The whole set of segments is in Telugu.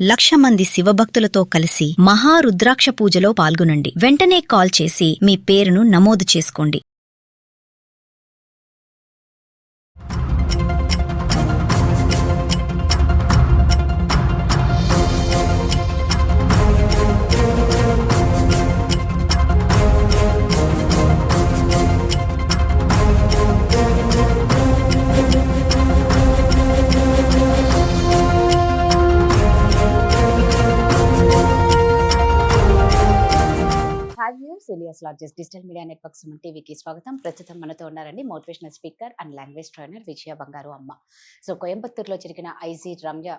1,00,000 మంది శివభక్తులతో కలిసి మహారుద్రాక్ష పూజలో పాల్గొనండి. వెంటనే కాల్ చేసి మీ పేరును నమోదు చేసుకోండి. ఎలియాస్ largest digital media network Suman టీవీకి స్వాగతం. ప్రస్తుతం మనతో ఉన్నారండి motivational speaker and language trainer Vijaya Bangaru Amma. So కోయంబత్తూరులో జరిగిన ఐజీ రమ్య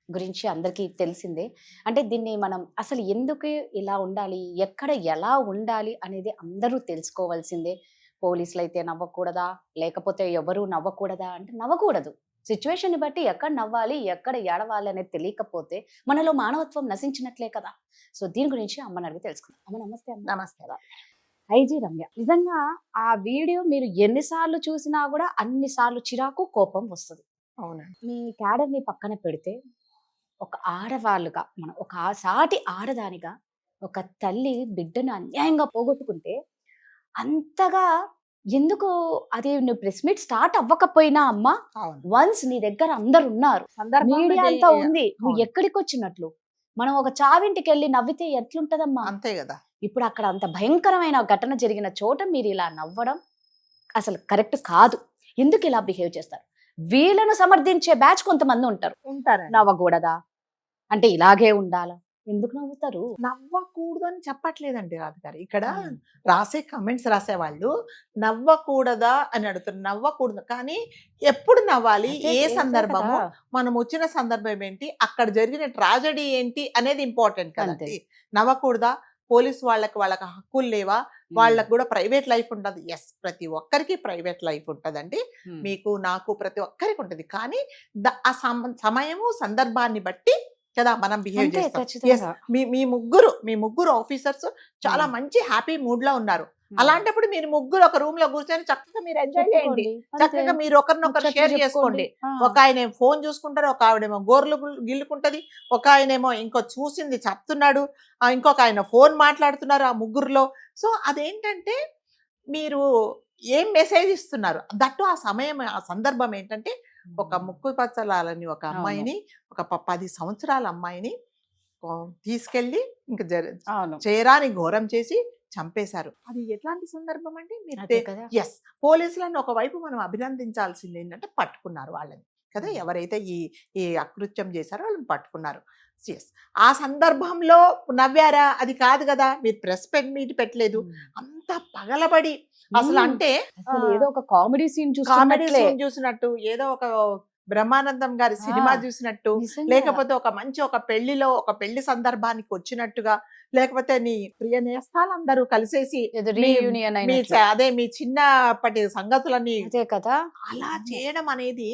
గురించి అందరికీ తెలిసిందే. అంటే దీన్ని మనం అసలు ఎందుకు ఇలా ఉండాలి, ఎక్కడ ఎలా ఉండాలి అనేది అందరూ తెలుసుకోవాల్సిందే. పోలీసులు అయితే నవ్వకూడదా, లేకపోతే ఎవరు నవ్వకూడదా అంటే నవ్వకూడదు. సిచ్యువేషన్ బట్టి ఎక్కడ నవ్వాలి, ఎక్కడ ఏడవాలి అనేది తెలియకపోతే మనలో మానవత్వం నశించినట్లే కదా. సో దీని గురించి అమ్మని అడిగి తెలుసుకుందాం. అమ్మ నమస్తే. అమ్మ నమస్తే. ఐజీ రమ్య, నిజంగా ఆ వీడియో మీరు ఎన్నిసార్లు చూసినా కూడా అన్నిసార్లు చిరాకు కోపం వస్తుంది. అవునండి. మీ క్యాడర్ ని పక్కన పెడితే ఒక ఆడవాళ్ళుగా, మనం ఒక సాటి ఆడదానిగా, ఒక తల్లి బిడ్డను అన్యాయంగా పోగొట్టుకుంటే అంతగా ఎందుకు అది నువ్వు ప్రెస్ మీట్ స్టార్ట్ అవ్వకపోయినా అమ్మా, వన్స్ నీ దగ్గర అందరు ఉన్నారు, మీడియా అంతా ఉంది, నువ్వు ఎక్కడికి వచ్చినట్లు? మనం ఒక చావింటికి వెళ్ళి నవ్వితే ఎట్లుంటదమ్మా? అంతే కదా. ఇప్పుడు అక్కడ అంత భయంకరమైన ఘటన జరిగిన చోట మీరు ఇలా నవ్వడం అసలు కరెక్ట్ కాదు. ఎందుకు ఇలా బిహేవ్ చేస్తారు? వీళ్ళను సమర్థించే బ్యాచ్ కొంతమంది ఉంటారు. నవ్వకూడదా అంటే ఇలాగే ఉండాలా? ఎందుకు నవ్వుతారు? నవ్వకూడదు అని చెప్పట్లేదండి రాధ గారు. ఇక్కడ రాసే కమెంట్స్ రాసేవాళ్ళు నవ్వకూడదా అని అడుగుతారు. నవ్వకూడదు, కానీ ఎప్పుడు నవ్వాలి, ఏ సందర్భము, మనం వచ్చిన సందర్భం ఏంటి, అక్కడ జరిగిన ట్రాజడీ ఏంటి అనేది ఇంపార్టెంట్ కదండి. నవ్వకూడదా? పోలీసు వాళ్ళకి హక్కులు లేవా? వాళ్ళకు కూడా ప్రైవేట్ లైఫ్ ఉంటుంది. ఎస్, ప్రతి ఒక్కరికి ప్రైవేట్ లైఫ్ ఉంటుందండి. మీకు, నాకు, ప్రతి ఒక్కరికి ఉంటుంది. కానీ ఆ సమయము సందర్భాన్ని బట్టి కదా మనం బిహేవ్ చేస్తాం. మీ ముగ్గురు ఆఫీసర్స్ చాలా మంచి హ్యాపీ మూడ్ లో ఉన్నారు. అలాంటప్పుడు మీరు ముగ్గురు ఒక రూమ్ లో కూర్చొని చక్కగా మీరు ఎంజాయ్ చేయండి. చక్కగా మీరు ఒకరినొకరు షేర్ చేసుకోండి. ఒక ఆయన ఫోన్ చూసుకుంటారు, ఒక ఆవిడేమో గోర్లు గిల్లుకుంటది, ఒక ఆయనేమో ఇంకో చూసింది చెప్తున్నాడు, ఇంకొక ఆయన ఫోన్ మాట్లాడుతున్నారు ఆ ముగ్గురులో. సో అదేంటంటే మీరు ఏం మెసేజ్ ఇస్తున్నారు, దట్టు ఆ సమయం, ఆ సందర్భం ఏంటంటే ఒక ముక్కు పచ్చలాలని ఒక అమ్మాయిని, ఒక 10 సంవత్సరాల అమ్మాయిని తీసుకెళ్లి ఇంకా చేరాని ఘోరం చేసి చంపేశారు. అది ఎట్లాంటి సందర్భం అంటే మీరు ఎస్, పోలీసులను ఒకవైపు మనం అభినందించాల్సింది ఏంటంటే పట్టుకున్నారు వాళ్ళని కదా, ఎవరైతే ఈ అకృత్యం చేశారో వాళ్ళని పట్టుకున్నారు. ఎస్, ఆ సందర్భంలో నవ్వారా? అది కాదు కదా, మీరు ప్రెస్ మీట్ పెట్టలేదు. అంత పగలబడి అసలు అంటే ఏదో ఒక కామెడీ సీన్ చూసినట్టు, ఏదో ఒక బ్రహ్మానందం గారి సినిమా చూసినట్టు, లేకపోతే ఒక పెళ్లి సందర్భానికి వచ్చినట్టుగా, లేకపోతే నీ ప్రియ నేస్తాలందరూ కలిసేసి అదే మీ చిన్నప్పటి సంగతులన్నీ కదా అలా చేయడం అనేది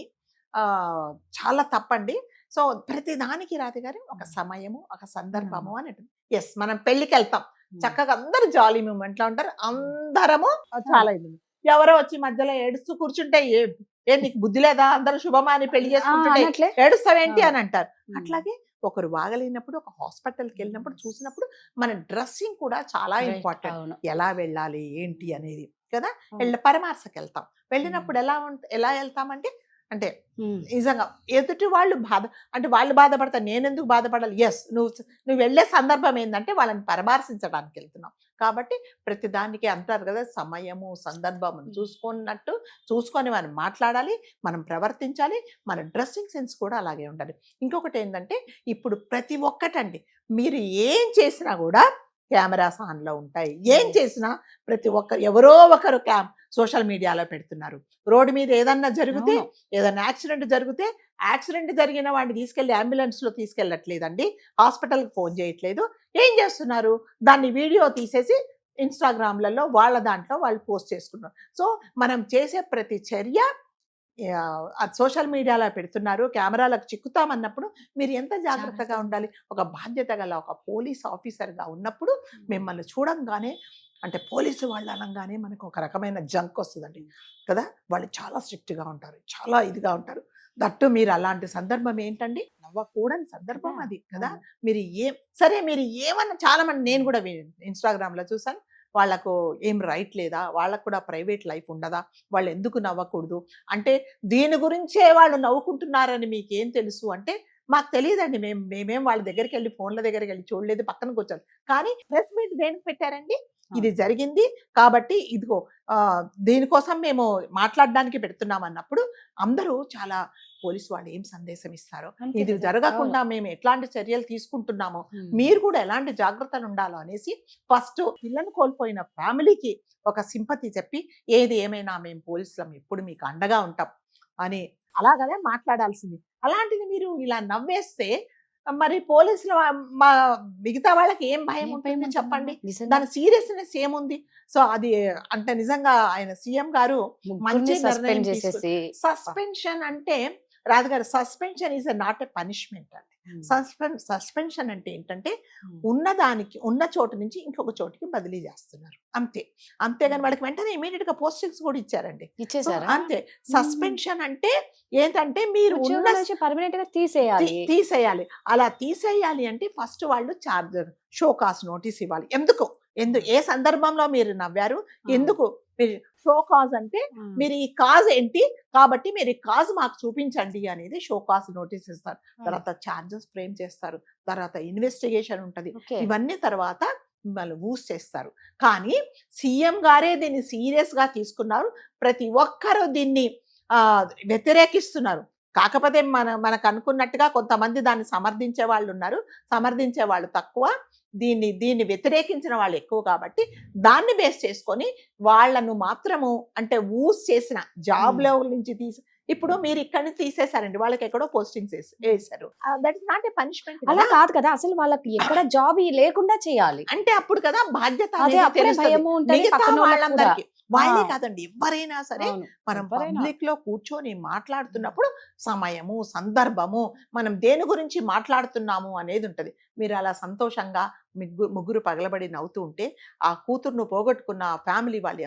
చాలా తప్పండి. సో ప్రతి దానికి రాధ గారు ఒక సమయము, ఒక సందర్భము అని. ఎస్, మనం పెళ్లికి వెళ్తాం, చక్కగా అందరూ జాలీ మూమెంట్ లో ఉంటారు, అందరము చాలా ఇది. ఎవరో వచ్చి మధ్యలో ఏడుస్తూ కూర్చుంటే ఏ నీకు బుద్ధి లేదా, అందరూ శుభమాని పెళ్లి చేసుకుంటుంటే ఏడుస్తావేంటి అని అంటారు. అట్లాగే ఒకరు బాగలేనప్పుడు, ఒక హాస్పిటల్కి వెళ్ళినప్పుడు చూసినప్పుడు మన డ్రెస్సింగ్ కూడా చాలా ఇంపార్టెంట్. ఎలా వెళ్ళాలి ఏంటి అనేది కదా. పరామర్శకు వెళ్తాం, వెళ్ళినప్పుడు ఎలా వెళ్తామంటే అంటే నిజంగా ఎదుటి వాళ్ళు వాళ్ళు బాధపడతారు, నేనెందుకు బాధపడాలి? ఎస్, నువ్వు వెళ్ళే సందర్భం ఏంటంటే వాళ్ళని పరామర్శించడానికి వెళ్తున్నావు కాబట్టి ప్రతి దానికి అంటారు కదా, సమయము సందర్భము చూసుకొని మనం మాట్లాడాలి, మనం ప్రవర్తించాలి, మన డ్రెస్సింగ్ సెన్స్ కూడా అలాగే ఉండాలి. ఇంకొకటి ఏంటంటే ఇప్పుడు ప్రతి ఒక్కటండి, మీరు ఏం చేసినా కూడా కెమెరాస్ ఆన్లో ఉంటాయి. ఏం చేసినా ప్రతి ఒక్కరు ఎవరో ఒకరు సోషల్ మీడియాలో పెడుతున్నారు. రోడ్డు మీద ఏదన్నా జరిగితే, ఏదన్నా యాక్సిడెంట్ జరిగిన వాడిని తీసుకెళ్లి అంబులెన్స్లో తీసుకెళ్ళట్లేదండి, హాస్పిటల్కి ఫోన్ చేయట్లేదు. ఏం చేస్తున్నారు? దాన్ని వీడియో తీసేసి ఇన్స్టాగ్రామ్లలో వాళ్ళ దాంట్లో వాళ్ళు పోస్ట్ చేసుకున్నారు. సో మనం చేసే ప్రతి చర్య సోషల్ మీడియాలో పెడుతున్నారు, కెమెరాలకు చిక్కుతామన్నప్పుడు మీరు ఎంత జాగ్రత్తగా ఉండాలి. ఒక బాధ్యత గల ఒక పోలీస్ ఆఫీసర్గా ఉన్నప్పుడు మిమ్మల్ని చూడంగానే, అంటే పోలీసు వాళ్ళు అనగానే మనకు ఒక రకమైన జంక్ వస్తుందండి కదా. వాళ్ళు చాలా స్ట్రిక్ట్గా ఉంటారు, చాలా ఇదిగా ఉంటారు. దట్టు మీరు అలాంటి సందర్భం ఏంటండి, నవ్వకూడని సందర్భం కదా! అది కదా. అవును. మీరు సరే మీరు ఏమన్నా, చాలా మంది నేను కూడా ఇన్స్టాగ్రామ్ లో చూసాను, వాళ్ళకు ఏం రైట్ లేదా, వాళ్ళకు కూడా ప్రైవేట్ లైఫ్ ఉండదా, వాళ్ళు ఎందుకు నవ్వకూడదు అంటే, దీని గురించే వాళ్ళు నవ్వుకుంటున్నారని మీకేం తెలుసు అంటే, మాకు తెలియదండి, మేమేం వాళ్ళ దగ్గరికి వెళ్ళి ఫోన్ల దగ్గరికి వెళ్ళి చూడలేదు, పక్కన కూర్చోదు. కానీ ప్రెస్ మీట్ దేనికి పెట్టారండి, ఇది జరిగింది కాబట్టి ఇదిగో దీనికోసం మేము మాట్లాడడానికి పెడుతున్నాం అన్నప్పుడు అందరూ చాలా, పోలీసు వాళ్ళు ఏం సందేశం ఇస్తారో, అంతే ఇది కదా! జరగకుండా అవును. మేము ఎట్లాంటి చర్యలు తీసుకుంటున్నామో, హ్మ్. మీరు కూడా ఎలాంటి జాగ్రత్తలు ఉండాలో అనేసి ఫస్ట్ పిల్లని కోల్పోయిన ఫ్యామిలీకి ఒక సింపతి చెప్పి, ఏది ఏమైనా మేము పోలీసులం ఎప్పుడు మీకు అండగా ఉంటాం అని అలాగనే మాట్లాడాల్సింది. అలాంటిది మీరు ఇలా నవ్వేస్తే మరి పోలీసులు మా మిగతా వాళ్ళకి ఏం భయం ఏం ఉంటుంది భయం చెప్పండి. ఉంటుందమ్మా? నిజంగా. దాని సీరియస్నెస్ ఏముంది? సో అది అంటే నిజంగా ఆయన సీఎం గారు ముగ్గురిని మంచి నిర్ణయం సస్పెండ్ తీసుకుని, చేసేసి సస్పెన్షన్ అంటే రాజుగారు, suspension is not a punishment అండి. సస్పెన్షన్ అంటే ఏంటంటే, ఉన్న చోటు నుంచి ఇంకొక చోటుకి బదిలీ చేస్తున్నారు అంతే. అంతేగాని వాళ్ళకి వెంటనే ఇమీడియట్ గా పోస్టింగ్స్ కూడా ఇచ్చారండి. సో ఇచ్చేసారా? అంతే. సస్పెన్షన్ అంటే ఏంటంటే, మీరు ఉన్న ఉద్యోగం నుంచి పర్మనెంట్ గా తీసేయాలి. తీసేయాలి. అలా తీసేయాలి అంటే ఫస్ట్ వాళ్ళు చార్జర్ షో కాజ్ నోటీస్ ఇవ్వాలి. ఏ సందర్భంలో మీరు నవ్వారు, ఎందుకు మీరు షో కాజ్ అంటే, మీరు ఈ కాజ్ ఏంటి కాబట్టి మీరు ఈ కాజ్ మాకు చూపించండి అనేది షో కాజ్ నోటీస్ ఇస్తారు. తర్వాత చార్జెస్ ఫ్రేమ్ చేస్తారు, తర్వాత ఇన్వెస్టిగేషన్ ఉంటది, ఓకే. ఇవన్నీ తర్వాత వాళ్ళు ఊస్ చేస్తారు. కానీ సీఎం గారే దీన్ని సీరియస్ గా తీసుకున్నారు. ప్రతి ఒక్కరూ దీన్ని వ్యతిరేకిస్తున్నారు. కాకపోతే మనకు అనుకున్నట్టుగా కొంతమంది దాన్ని సమర్థించే వాళ్ళు ఉన్నారు, సమర్థించే వాళ్ళు తక్కువ, దీన్ని వ్యతిరేకించిన వాళ్ళు ఎక్కువ. కాబట్టి దాన్ని బేస్ చేసుకొని వాళ్ళను మాత్రము అంటే ఊస్ చేసిన జాబ్ లెవెల్ నుంచి ఇప్పుడు మీరు ఇక్కడిని తీసేశారండి, వాళ్ళకి ఎక్కడో పోస్టింగ్స్ వేసారు. That is not a punishment. అలా కాదు కదా, అసలు వాళ్ళకి ఎక్కడ జాబ్ లేకుండా చేయాలి అంటే అప్పుడు కదా బాధ్యత అదే అనేది అప్పుడే తెలుస్తది. భయము ఉంటది మిగతా పక్కన వాళ్ళకి కూడా. వాళ్ళందరికీ, వాళ్ళే ఆ. కాదండి, ఎవరైనా సరే అవును. మనం ఎవరైనా. పబ్లిక్ లో కూర్చొని మాట్లాడుతున్నప్పుడు సమయము, సందర్భము, మనం దేని గురించి మాట్లాడుతున్నాము అనేది ఉంటది. మీరు అలా సంతోషంగా ముగ్గురు పగలబడి నవ్వుతూ ఉంటే, ఆ కూతురును పోగొట్టుకున్న ఫ్యామిలీ వాళ్ళు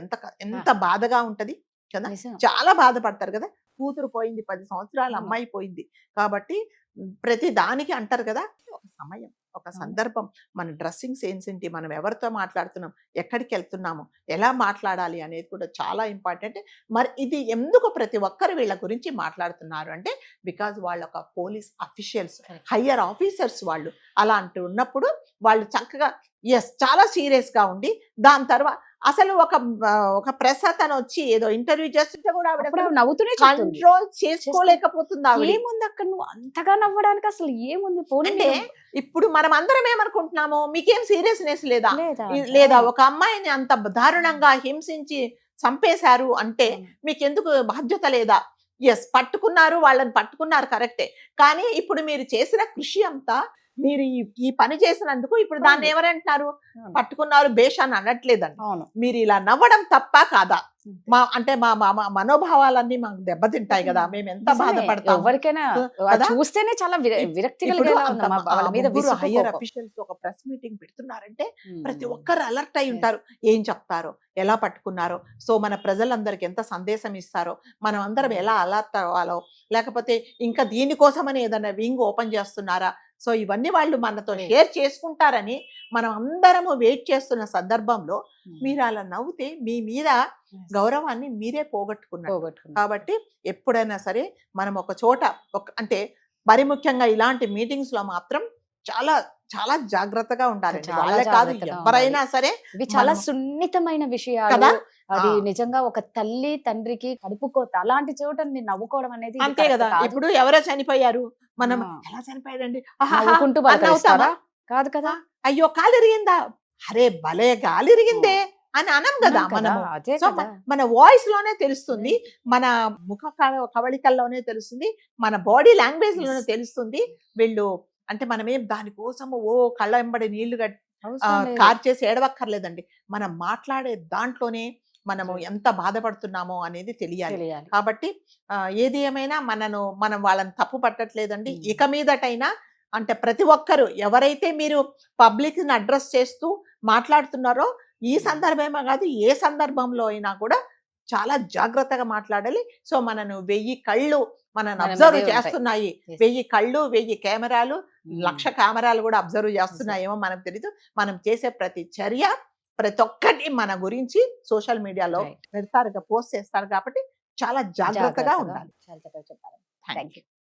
ఎంత బాధగా ఉంటది కదా. నిజం. చాలా బాధపడతారు కదా. కూతురు పోయింది, 10 సంవత్సరాల అవును. అమ్మాయి పోయింది. కాబట్టి ప్రతి దానికి అంటారు కదా, ఒక సమయం, ఒక అవును. సందర్భం, మన డ్రెస్సింగ్ సెన్స్ ఏంటి, మనం ఎవరితో మాట్లాడుతున్నాం, ఎక్కడికి వెళ్తున్నాము, ఎలా మాట్లాడాలి అనేది కూడా చాలా ఇంపార్టెంట్. మరి ఇది ఎందుకు ప్రతి ఒక్కరు వీళ్ళ గురించి మాట్లాడుతున్నారు అంటే, బికాజ్ వాళ్ళ ఒక police officials, Correct. Higher officers వాళ్ళు. అలాంటి ఉన్నప్పుడు వాళ్ళు చక్కగా చాలా సీరియస్ గా ఉండి, దాని తర్వాత అసలు ఒక ప్రెస్ అతను వచ్చి ఏదో ఇంటర్వ్యూ చేస్తుంటే కూడా ఆవిడ అప్పుడు ఆవిడ నవ్వుతూనే చెప్తుంది. కంట్రోల్ చేసుకోలేకపోతుంది ఆవిడ. ఏముంది అక్కడ, నువ్వు అంతగా నవ్వడానికి అసలు ఏముంది? పోనీ అంటే ఇప్పుడు మనం అందరం ఏమనుకుంటున్నాము, మీకేం సీరియస్నెస్ లేదా, లేదా? లేదా ఒక అమ్మాయిని అంత దారుణంగా హింసించి చంపేశారు అంటే మీకెందుకు బాధ్యత లేదా? ఎస్, వాళ్ళని పట్టుకున్నారు కరెక్టే. కానీ ఇప్పుడు మీరు చేసిన కృషి అంతా, మీరు ఈ పని చేసినందుకు ఇప్పుడు దాన్ని ఎవరంటున్నారు, పట్టుకున్నారు బేష్ అని అనట్లేదండి. అవును. మీరు ఇలా నవ్వడం తప్ప కాదా? అంటే మా మనోభావాలన్నీ మాకు దెబ్బతింటాయి కదా, మేము ఎంత బాధపడతాం. ఎవరికైనా కదా? చూస్తేనే చాలా విరక్తి ఇప్పుడు కలిగేలా ఉంది అమ్మా. వాళ్ళ మీద విసుగు, హయ్యర్ కోపం. అఫీషియల్స్ ఒక ప్రెస్ మీటింగ్ పెడుతున్నారంటే ప్రతి ఉమ్. ఒక్కరు అలర్ట్ అయి ఉంటారు. ఏం చెప్తారో, ఎలా పట్టుకున్నారో, సో మన ప్రజలందరికి ఎంత సందేశం ఇస్తారో, మనం అందరం ఎలా అలర్ట్ అవ్వాలో, లేకపోతే ఇంకా దీనికోసమని ఏదైనా వింగ్ ఓపెన్ చేస్తున్నారా, సో ఇవన్నీ వాళ్ళు మనతో షేర్ చేసుకుంటారని మనం అందరము వెయిట్ చేస్తున్న సందర్భంలో మీరు అలా నవ్వుతే మీ మీద గౌరవాన్ని మీరే పోగొట్టుకున్నారు. పోగొట్టుకున్నా. కాబట్టి ఎప్పుడైనా సరే మనం ఒక చోట అంటే మరి ముఖ్యంగా ఇలాంటి మీటింగ్స్ లో మాత్రం చాలా చాలా జాగ్రత్తగా ఉండాలండి. చాలా వాళ్ళే కాదు, జాగ్రత్తగా ఎవరైనా సరే. ఇవి చాలా మనం- సున్నితమైన విషయాలు కదా? అది ఆ. నిజంగా ఒక తల్లి తండ్రికి కడుపుకోత అలాంటి చోట నేను నవ్వుకోవడం అనేది ఇది అంతే correct కదా. కాదు. ఇప్పుడు ఎవరో చనిపోయారు, మనం ఆ. ఎలా చనిపోయాడండి నవ్వుకుంటూ అని పలకరిస్తారా? నవ్వుతామా? కాదు కదా. అయ్యో కాలు ఇరిగిందా, అరే భలే గాలి ఇరిగిందే అని అనం కదా అన్నాం కదా, మనము. అదే సో కదా. మన వాయిస్ లోనే తెలుస్తుంది, మన ముఖ కవళికల్లోనే తెలుస్తుంది, మన బాడీ లాంగ్వేజ్ లోనే తెలుస్తుంది. వీళ్ళు అంటే మనమేం దానికోసము కళ్ళ వెంబడి నీళ్లు అవసరం లేదు. కార్చేసి ఏడవక్కర్లేదండి. మనం మాట్లాడే దాంట్లోనే మనము ఎంత బాధపడుతున్నామో అనేది తెలియాలి. తెలియాలి. కాబట్టి ఏది ఏమైనా మనం వాళ్ళని తప్పు పట్టట్లేదండి. ఇక మీదటైనా అంటే ప్రతి ఒక్కరు ఎవరైతే మీరు పబ్లిక్ ని అడ్రస్ చేస్తూ మాట్లాడుతున్నారో, ఈ సందర్భమే కాదు ఏ సందర్భంలో అయినా కూడా చాలా జాగ్రత్తగా మాట్లాడాలి. సో మనను 1000 కళ్ళు మనని మన అబ్జర్వ్ మీదే ఉంటాయి. చేస్తున్నాయి. Yes. 1000 కళ్ళు, 1000 కెమెరాలు, ఉమ్. 1,00,000 కెమెరాలు కూడా అబ్జర్వ్ చేస్తున్నాయేమో మనకు తెలీదు. మనం చేసే ప్రతి చర్య, ప్రతి ఒక్కటి మన గురించి సోషల్ మీడియాలో Right. పెడతారు, పోస్ట్ చేస్తారు కాబట్టి చాలా జాగ్రత్తగా ఉండాలి. చాలా చక్కగా చెప్పారు. Thank thank you. యూ.